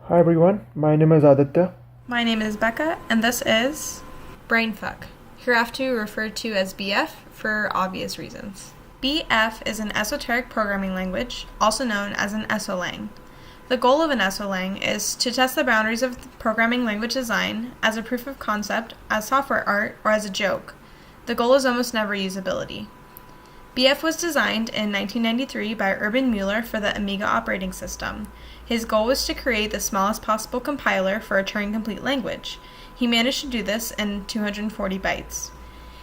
Hi everyone, my name is Aditya. My name is Becca, and this is Brainfuck, hereafter referred to as BF for obvious reasons. BF is an esoteric programming language, also known as an SOLang. The goal of an SOLang is to test the boundaries of programming language design as a proof of concept, as software art, or as a joke. The goal is almost never usability. BF was designed in 1993 by Urban Mueller for the Amiga operating system. His goal was to create the smallest possible compiler for a Turing-complete language. He managed to do this in 240 bytes.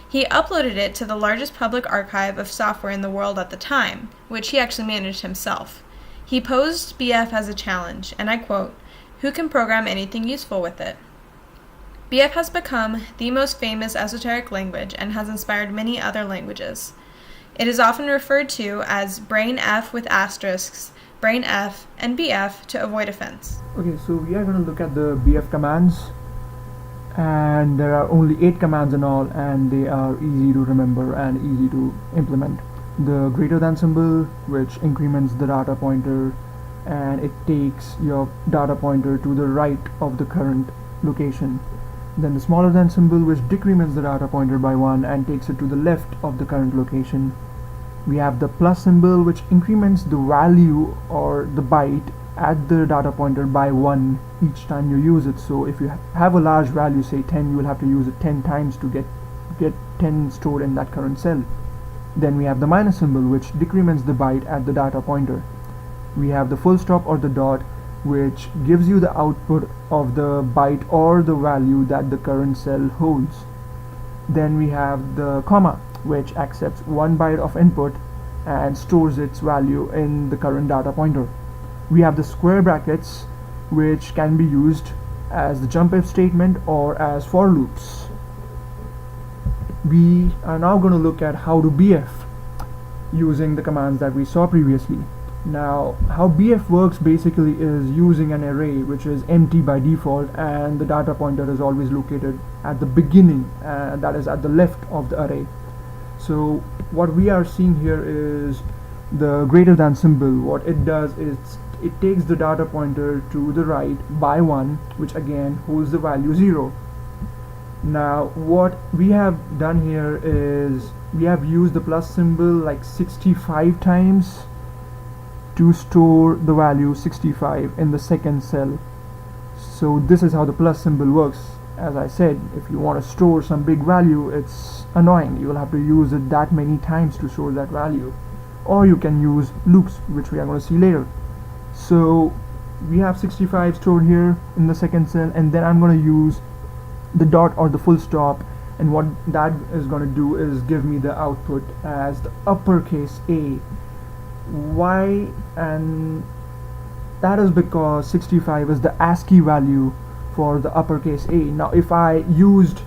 He uploaded it to the largest public archive of software in the world at the time, which he actually managed himself. He posed BF as a challenge, and I quote, "Who can program anything useful with it?" BF has become the most famous esoteric language and has inspired many other languages. It is often referred to as Brain F with asterisks, Brain F, and BF to avoid offense. Okay, so we are going to look at the BF commands, and there are only 8 commands in all, and they are easy to remember and easy to implement. The greater than symbol, which increments the data pointer, and it takes your data pointer to the right of the current location. Then the smaller than symbol, which decrements the data pointer by 1 and takes it to the left of the current location. We have the plus symbol, which increments the value or the byte at the data pointer by 1 each time you use it. So if you have a large value, say 10, you will have to use it 10 times to get 10 stored in that current cell. Then we have the minus symbol, which decrements the byte at the data pointer. We have the full stop or the dot, which gives you the output of the byte or the value that the current cell holds. Then we have the comma, which accepts 1 byte of input and stores its value in the current data pointer. We have the square brackets, which can be used as the jump if statement or as for loops. We are now going to look at how to BF using the commands that we saw previously. Now, how BF works basically is using an array which is empty by default, and the data pointer is always located at the beginning, that is at the left of the array. So what we are seeing here is the greater than symbol. What it does is it takes the data pointer to the right by 1, which again holds the value 0. Now what we have done here is we have used the plus symbol like 65 times to store the value 65 in the second cell. So this is how the plus symbol works. As I said, if you want to store some big value, it's annoying. You will have to use it that many times to store that value. Or you can use loops, which we are going to see later. So we have 65 stored here in the second cell, and then I'm going to use the dot or the full stop, and what that is going to do is give me the output as the uppercase A. Why? And that is because 65 is the ASCII value for the uppercase A. Now if I used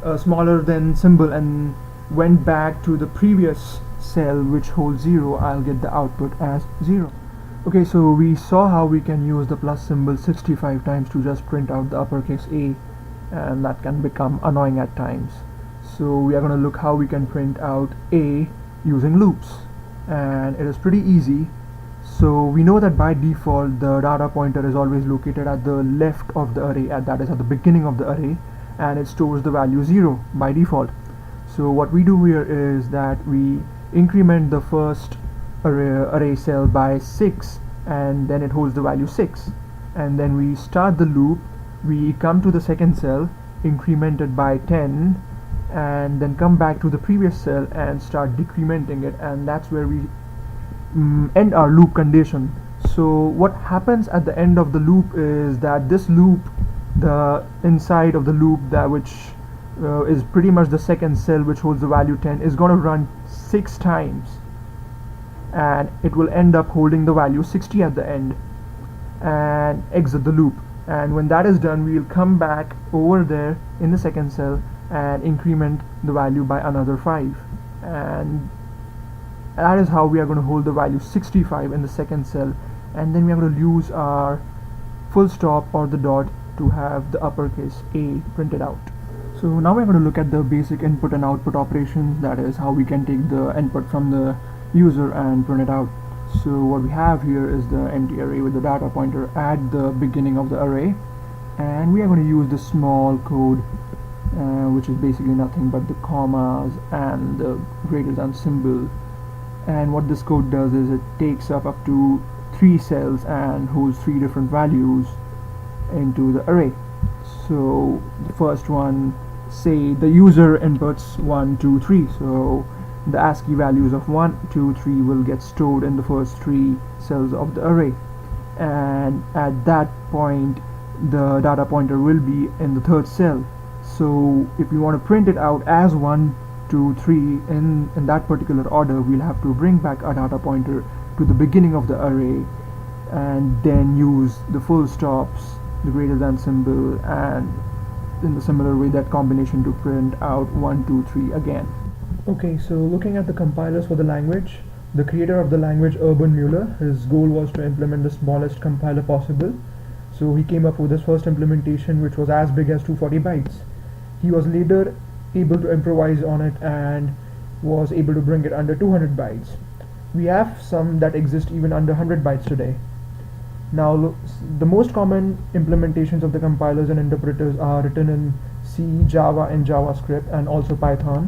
a smaller than symbol and went back to the previous cell which holds 0, I'll get the output as 0. Okay, so we saw how we can use the plus symbol 65 times to just print out the uppercase A, and that can become annoying at times. So we are going to look how we can print out A using loops, and it is pretty easy. So we know that by default the data pointer is always located at the left of the array, that is at the beginning of the array, and it stores the value 0 by default. So what we do here is that we increment the first array cell by 6, and then it holds the value 6, and then we start the loop. We come to the second cell, increment it by 10, and then come back to the previous cell and start decrementing it, and that's where we end our loop condition. So what happens at the end of the loop is that this loop, the inside of the loop, that which is pretty much the second cell which holds the value 10, is going to run 6 times, and it will end up holding the value 60 at the end and exit the loop. And when that is done, we will come back over there in the second cell and increment the value by another 5, and that is how we are going to hold the value 65 in the second cell. And then we are going to use our full stop or the dot to have the uppercase A printed out. So now we're going to look at the basic input and output operations, that is how we can take the input from the user and print it out. So what we have here is the empty array with the data pointer at the beginning of the array, and we are going to use the small code, which is basically nothing but the commas and the greater than symbol. And what this code does is it takes up to 3 cells and holds 3 different values into the array. So the first one, say the user inputs 1, 2, 3, so the ASCII values of 1, 2, 3 will get stored in the first 3 cells of the array, and at that point the data pointer will be in the 3rd cell. So if we want to print it out as 1, 2, 3 in that particular order, we'll have to bring back a data pointer to the beginning of the array and then use the full stops, the greater than symbol, and in the similar way that combination to print out 1, 2, 3 again. Okay, so looking at the compilers for the language, the creator of the language, Urban Mueller, his goal was to implement the smallest compiler possible. So he came up with his first implementation, which was as big as 240 bytes. He was later able to improvise on it and was able to bring it under 200 bytes. We have some that exist even under 100 bytes today. Now, the most common implementations of the compilers and interpreters are written in C, Java, and JavaScript, and also Python.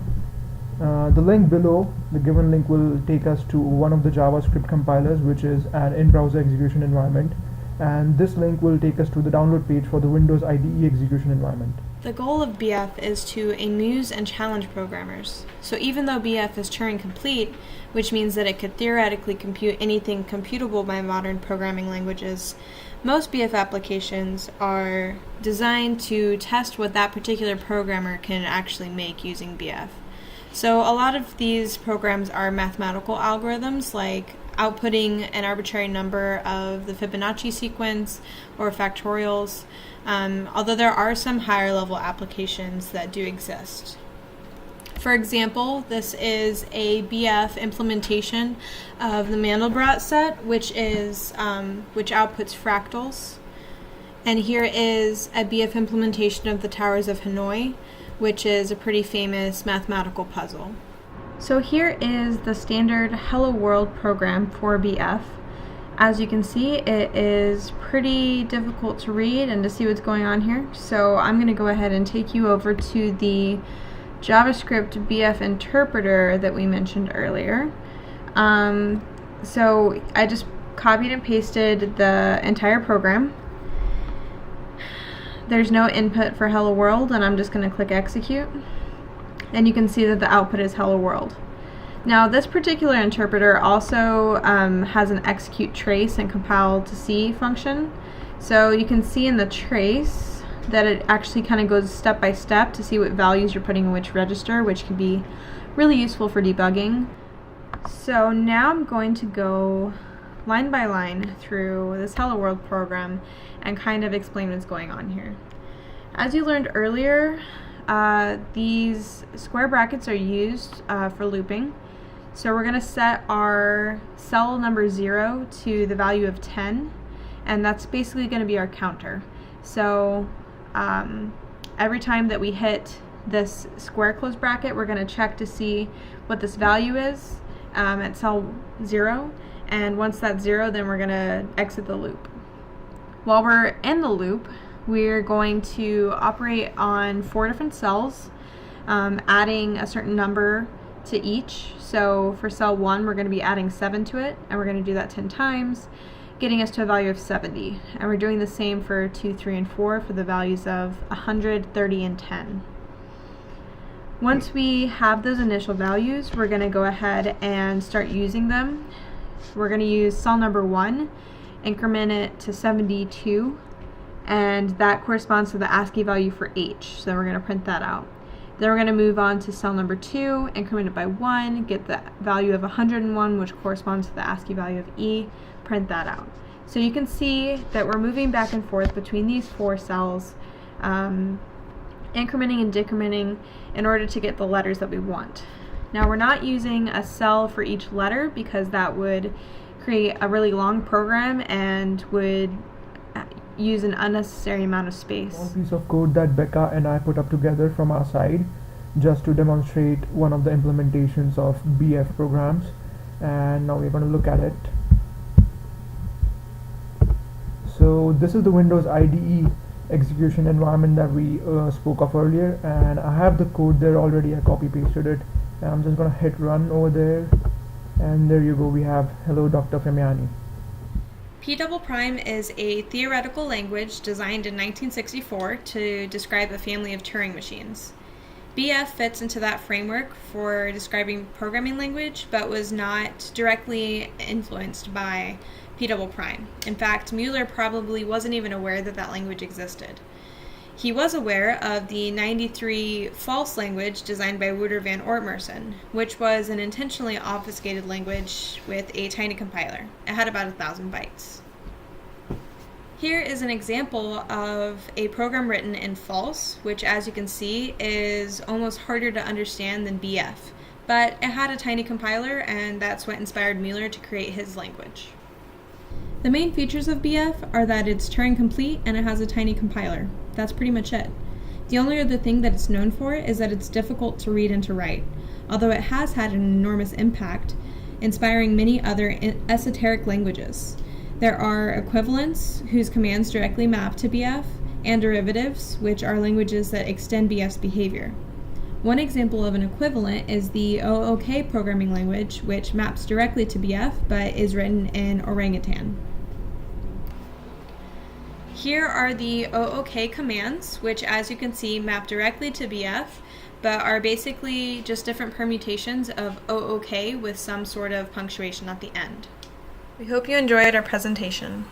The link below, the given link, will take us to one of the JavaScript compilers, which is an in-browser execution environment, and this link will take us to the download page for the Windows IDE execution environment. The goal of BF is to amuse and challenge programmers. So even though BF is Turing complete, which means that it could theoretically compute anything computable by modern programming languages, most BF applications are designed to test what that particular programmer can actually make using BF. So a lot of these programs are mathematical algorithms, like outputting an arbitrary number of the Fibonacci sequence or factorials, although there are some higher level applications that do exist. For example, this is a BF implementation of the Mandelbrot set, which outputs fractals. And here is a BF implementation of the Towers of Hanoi, which is a pretty famous mathematical puzzle. So here is the standard Hello World program for BF. As you can see, it is pretty difficult to read and to see what's going on here. So I'm going to go ahead and take you over to the JavaScript BF interpreter that we mentioned earlier. So I just copied and pasted the entire program. There's no input for Hello World, and I'm just going to click execute. And you can see that the output is Hello World. Now this particular interpreter also has an execute trace and compile to C function. So you can see in the trace that it actually kind of goes step by step to see what values you're putting in which register, which can be really useful for debugging. So now I'm going to go line by line through this Hello World program and kind of explain what's going on here. As you learned earlier, these square brackets are used for looping. So we're going to set our cell number 0 to the value of 10, and that's basically going to be our counter. So every time that we hit this square close bracket, we're going to check to see what this value is at cell 0, and once that's 0, then we're going to exit the loop. While we're in the loop, we're going to operate on 4 different cells, adding a certain number to each. So for cell 1, we're going to be adding 7 to it, and we're going to do that 10 times, getting us to a value of 70. And we're doing the same for 2, 3, and 4 for the values of 100, 30, and 10. Once we have those initial values, we're going to go ahead and start using them. We're going to use cell number 1, increment it to 72, and that corresponds to the ASCII value for H, so we're going to print that out. Then we're going to move on to cell number 2, increment it by 1, get the value of 101, which corresponds to the ASCII value of E, print that out. So you can see that we're moving back and forth between these 4 cells, incrementing and decrementing in order to get the letters that we want. Now we're not using a cell for each letter because that would create a really long program and would use an unnecessary amount of space. One piece of code that Becca and I put up together from our side just to demonstrate one of the implementations of BF programs, and now we're going to look at it. So this is the Windows IDE execution environment that we spoke of earlier, and I have the code there already. I copy pasted it, and I'm just gonna hit run over there, and there you go, we have hello Dr. Femiani. P is a theoretical language designed in 1964 to describe a family of Turing machines. BF fits into that framework for describing programming language, but was not directly influenced by P. In fact, Mueller probably wasn't even aware that that language existed. He was aware of the 93 false language designed by Wouter van Ortmerson, which was an intentionally obfuscated language with a tiny compiler. It had about 1,000 bytes. Here is an example of a program written in false, which as you can see is almost harder to understand than BF, but it had a tiny compiler, and that's what inspired Mueller to create his language. The main features of BF are that it's Turing complete and it has a tiny compiler. That's pretty much it. The only other thing that it's known for is that it's difficult to read and to write, although it has had an enormous impact, inspiring many other esoteric languages. There are equivalents, whose commands directly map to BF, and derivatives, which are languages that extend BF's behavior. One example of an equivalent is the OOK programming language, which maps directly to BF, but is written in orangutan. Here are the OOK commands, which as you can see map directly to BF, but are basically just different permutations of OOK with some sort of punctuation at the end. We hope you enjoyed our presentation.